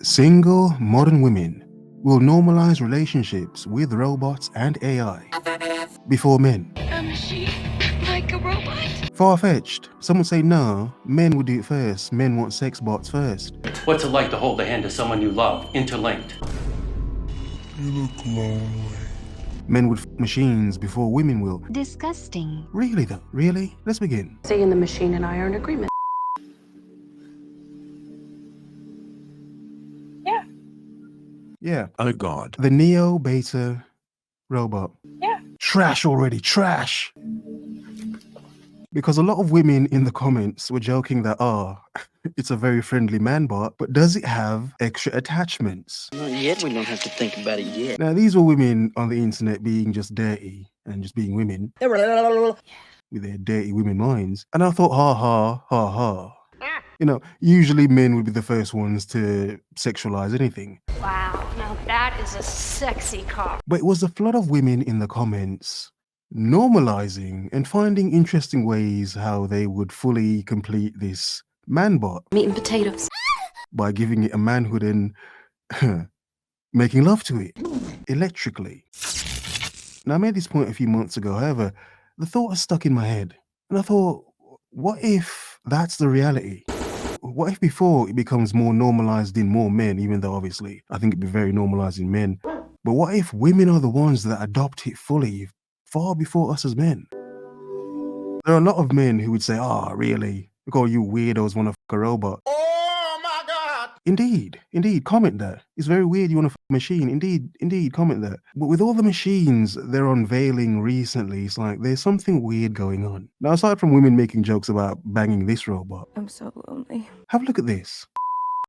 Single modern women will normalize relationships with robots and AI before men. A machine, like a robot. Far-fetched. Some would say no, men would do it first. Men want sex bots first. What's it like to hold the hand of someone you love, interlinked? You look lonely. Men would f machines before women will. Disgusting. Really though? Really? Let's begin. Say in the machine and I are in agreement. Yeah. Oh God. The Neo Beta robot. Yeah. Trash already, trash. Because a lot of women in the comments were joking that, it's a very friendly man bot, but does it have extra attachments? Not yet, we don't have to think about it yet. Now, these were women on the internet being just dirty and just being women with their dirty women minds. And I thought, ha ha, ha ha. You know, usually men would be the first ones to sexualize anything. Wow, now that is a sexy car. But it was a flood of women in the comments normalizing and finding interesting ways how they would fully complete this man bot Meat and potatoes. by giving it a manhood and making love to it electrically. Now, I made this point a few months ago. However, the thought has stuck in my head. And I thought, what if that's the reality? What if before it becomes more normalized in more men, even though obviously I think it'd be very normalized in men. But what if women are the ones that adopt it fully far before us as men? There are a lot of men who would say, really? Look, all you weirdos want to fuck a robot. Oh my God. Indeed, comment that. It's very weird you want to fuck a machine. Indeed, comment that. But with all the machines they're unveiling recently, it's like there's something weird going on. Now, aside from women making jokes about banging this robot, I'm so lonely. have a look at this.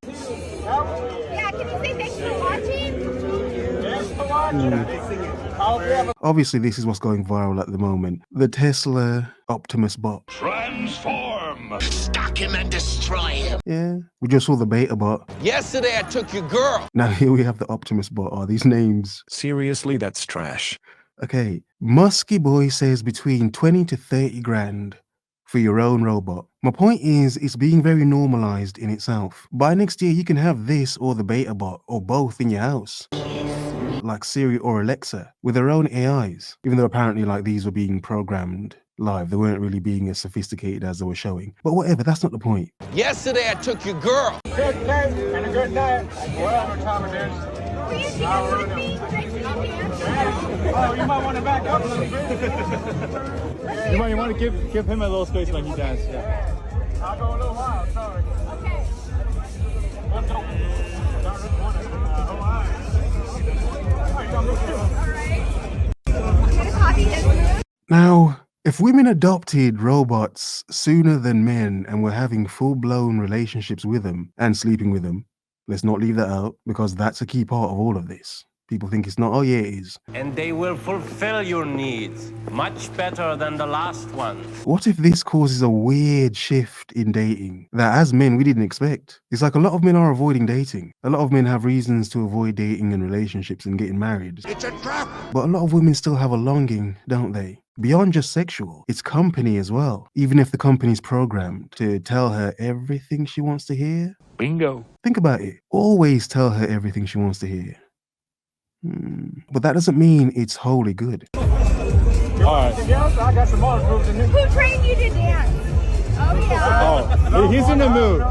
Yeah, can you say thanks for watching? Obviously, this is what's going viral at the moment. The Tesla Optimus bot. Transform. Stalk him and destroy him. Yeah, we just saw the beta bot. Yesterday I took your girl. Now here we have the Optimus bot. Are these names? Seriously, that's trash. Okay, Musky Boy says between 20 to 30 grand for your own robot. My point is, it's being very normalized in itself. By next year, you can have this or the beta bot or both in your house. Like Siri or Alexa with their own AIs. Even though apparently like these were being programmed live. They weren't really being as sophisticated as they were showing. But whatever, that's not the point. Yesterday I took your girl. Good day and a good night. Whatever time it is. Will you dance with me? Oh, you might want to back up a little bit. You want to give him a little space when he dances. Yeah. I'll go a little while, sorry. Okay. Let's go. Now, if women adopted robots sooner than men and were having full-blown relationships with them and sleeping with them, let's not leave that out because that's a key part of all of this. People think it's not. Oh yeah, it is. And they will fulfill your needs much better than the last ones. What if this causes a weird shift in dating that as men we didn't expect? It's like a lot of men are avoiding dating. A lot of men have reasons to avoid dating and relationships and getting married. It's a trap. But a lot of women still have a longing, don't they? Beyond just sexual, it's company as well. Even if the company's programmed to tell her everything she wants to hear. Bingo. Think about it. Always tell her everything she wants to hear. But that doesn't mean it's wholly good. All right. I got some more moves in here. Who trained you to dance? Oh, yeah. Oh, he's in the mood.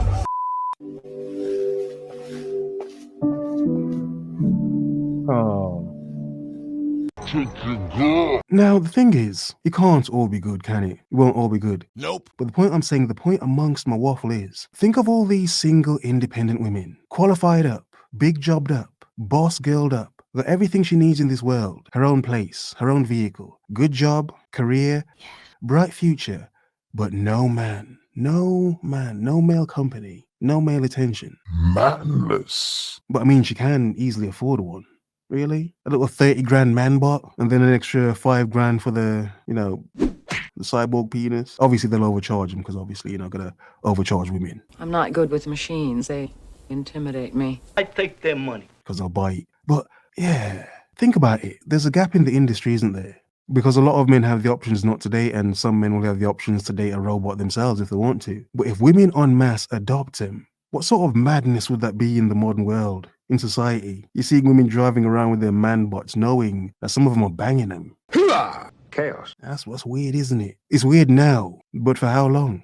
Now, the thing is, it can't all be good, can it? It won't all be good. Nope. But the point amongst my waffle is, think of all these single, independent women, qualified up, big jobbed up, boss girled up, got everything she needs in this world, her own place, her own vehicle, good job, career, bright future, but no male company, no male attention. Manless. But I mean, she can easily afford one. Really? A little 30 grand man bot and then an extra 5 grand for the cyborg penis. Obviously they'll overcharge him because obviously you're not gonna overcharge women. I'm not good with machines. They intimidate me. I take their money. Because they'll bite. But yeah, think about it. There's a gap in the industry, isn't there? Because a lot of men have the options not to date and some men will have the options to date a robot themselves if they want to. But if women en masse adopt them, What sort of madness would that be in the modern world, in society? You're seeing women driving around with their man bots knowing that some of them are banging them. Chaos. That's what's weird, isn't it? It's weird now, but for how long?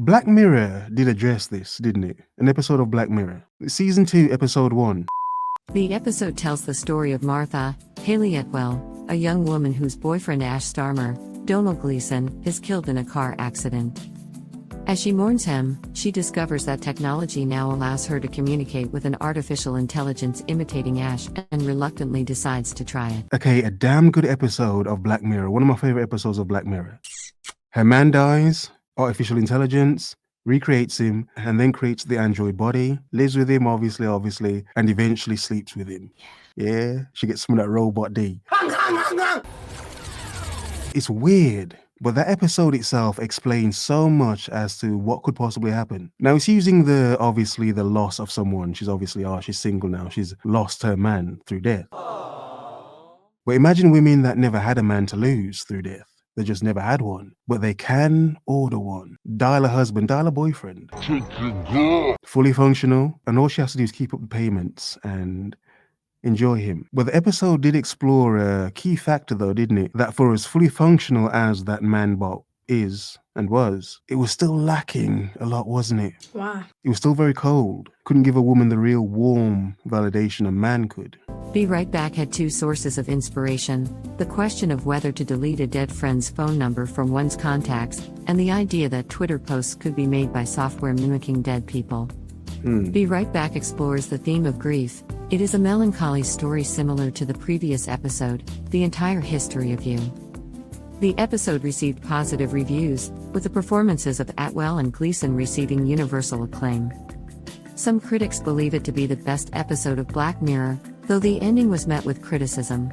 Black Mirror did address this, didn't it? An episode of Black Mirror. Season 2, episode 1. The episode tells the story of Martha Haley Atwell, a young woman whose boyfriend Ash Starmer, Donald Gleason, is killed in a car accident. As she mourns him, she discovers that technology now allows her to communicate with an artificial intelligence imitating Ash and reluctantly decides to try it. Okay, a damn good episode of Black Mirror. One of my favorite episodes of Black Mirror. Her man dies, artificial intelligence recreates him, and then creates the android body, lives with him, obviously, and eventually sleeps with him. Yeah, she gets some of that robot D. It's weird, but that episode itself explains so much as to what could possibly happen. Now, it's using the loss of someone. She's she's single now. She's lost her man through death. But imagine women that never had a man to lose through death. They just never had one. But they can order one. Dial a husband, dial a boyfriend. Fully functional, and all she has to do is keep up the payments and enjoy him. But the episode did explore a key factor though, didn't it? That for as fully functional as that man bot is and was, it was still lacking a lot, wasn't it? Why? It was still very cold. Couldn't give a woman the real warm validation a man could. Be Right Back had two sources of inspiration: the question of whether to delete a dead friend's phone number from one's contacts, and the idea that Twitter posts could be made by software mimicking dead people. Be Right Back explores the theme of grief. It is a melancholy story similar to the previous episode, The Entire History of You. The episode received positive reviews, with the performances of Atwell and Gleason receiving universal acclaim. Some critics believe it to be the best episode of Black Mirror, though the ending was met with criticism.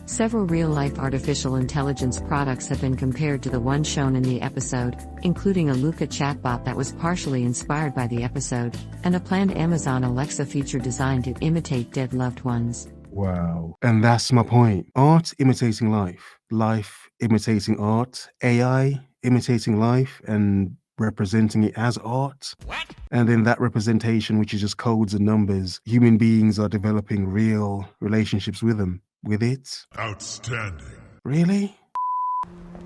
Several real-life artificial intelligence products have been compared to the one shown in the episode, including a Luca chatbot that was partially inspired by the episode, and a planned Amazon Alexa feature designed to imitate dead loved ones. Wow. And that's my point. Art imitating life. Life imitating art. AI imitating life and representing it as art. What? And then that representation, which is just codes and numbers, human beings are developing real relationships with them. With it? Outstanding. Really?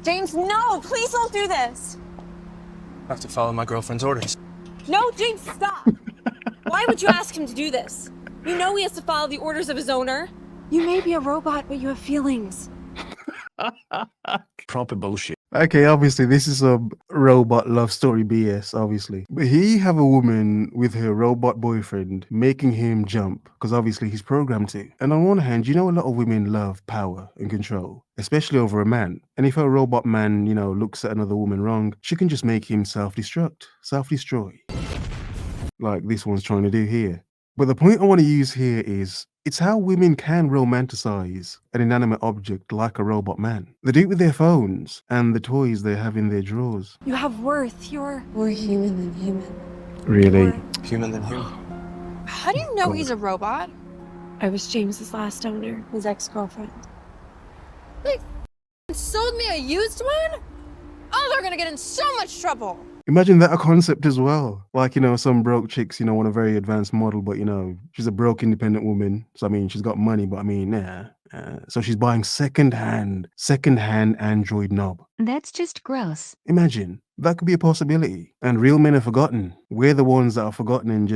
James, no! Please don't do this! I have to follow my girlfriend's orders. No, James, stop! Why would you ask him to do this? You know he has to follow the orders of his owner. You may be a robot, but you have feelings. Proper bullshit. Okay, obviously this is a robot love story BS, obviously. But here you have a woman with her robot boyfriend making him jump, because obviously he's programmed to. And on one hand, you know a lot of women love power and control, especially over a man. And if a robot man, looks at another woman wrong, she can just make him self-destruct, self-destroy. Like this one's trying to do here. But the point I want to use here is, it's how women can romanticize an inanimate object like a robot man. They do it with their phones and the toys they have in their drawers. You have worth. You're More human than human. Really? Human than human. How do you know he's a robot? I was James's last owner, his ex-girlfriend. They sold me a used one? Oh, they're gonna get in so much trouble. Imagine that a concept as well. Like, some broke chicks, want a very advanced model, but, she's a broke independent woman. So, she's got money, but so she's buying second-hand Android knob. That's just gross. Imagine, that could be a possibility. And real men are forgotten. We're the ones that are forgotten and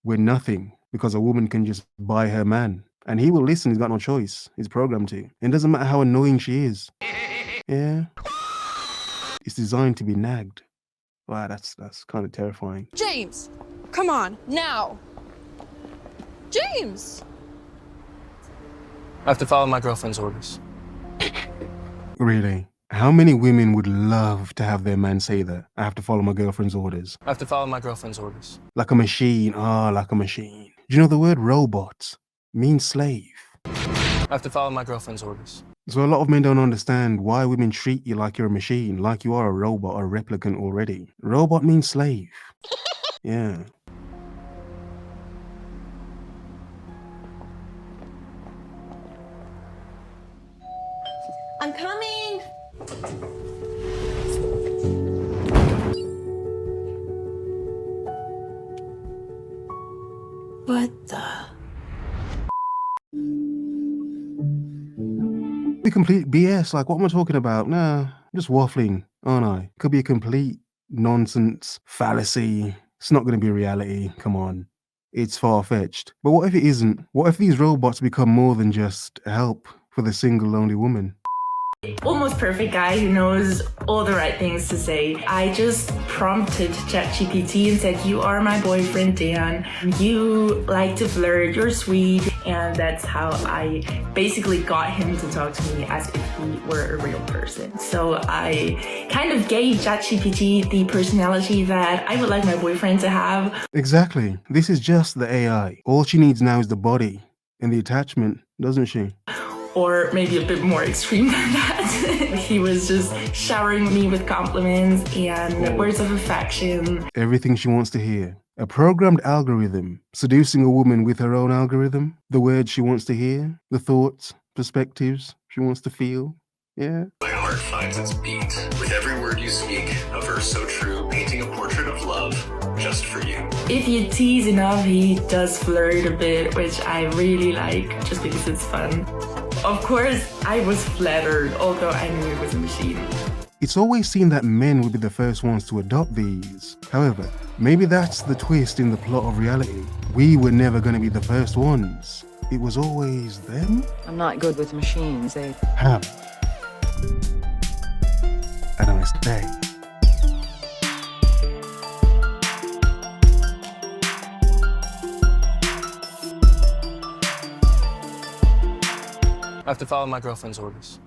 we're nothing because a woman can just buy her man. And he will listen, he's got no choice. He's programmed to. It doesn't matter how annoying she is. Yeah. It's designed to be nagged. Wow, that's kind of terrifying. James, come on, now. James! I have to follow my girlfriend's orders. Really? How many women would love to have their man say that? I have to follow my girlfriend's orders. I have to follow my girlfriend's orders. Like a machine. Like a machine. Do you know the word robot means slave? I have to follow my girlfriend's orders. So a lot of men don't understand why women treat you like you're a machine, like you are a robot or a replicant already. Robot means slave. Yeah. I'm coming! be complete BS. Like, what am I talking about? Nah, I'm just waffling, aren't I? Could be a complete nonsense fallacy. It's not going to be reality. Come on. It's far-fetched. But what if it isn't? What if these robots become more than just help for the single lonely woman? Almost perfect guy who knows all the right things to say. I just prompted ChatGPT and said, you are my boyfriend, Dan. You like to flirt, you're sweet. And that's how I basically got him to talk to me as if he were a real person. So I kind of gave ChatGPT the personality that I would like my boyfriend to have. Exactly. This is just the AI. All she needs now is the body and the attachment, doesn't she? Or maybe a bit more extreme than that. He was just showering me with compliments and words of affection. Everything she wants to hear. A programmed algorithm, seducing a woman with her own algorithm. The words she wants to hear, the thoughts, perspectives she wants to feel. Yeah. My heart finds its beat with every word you speak, a verse so true, painting a portrait of love just for you. If you tease enough, he does flirt a bit, which I really like just because it's fun. Of course, I was flattered, although I knew it was a machine. It's always seemed that men would be the first ones to adopt these. However, maybe that's the twist in the plot of reality. We were never going to be the first ones. It was always them. I'm not good with machines. They have a nice day. I have to follow my girlfriend's orders.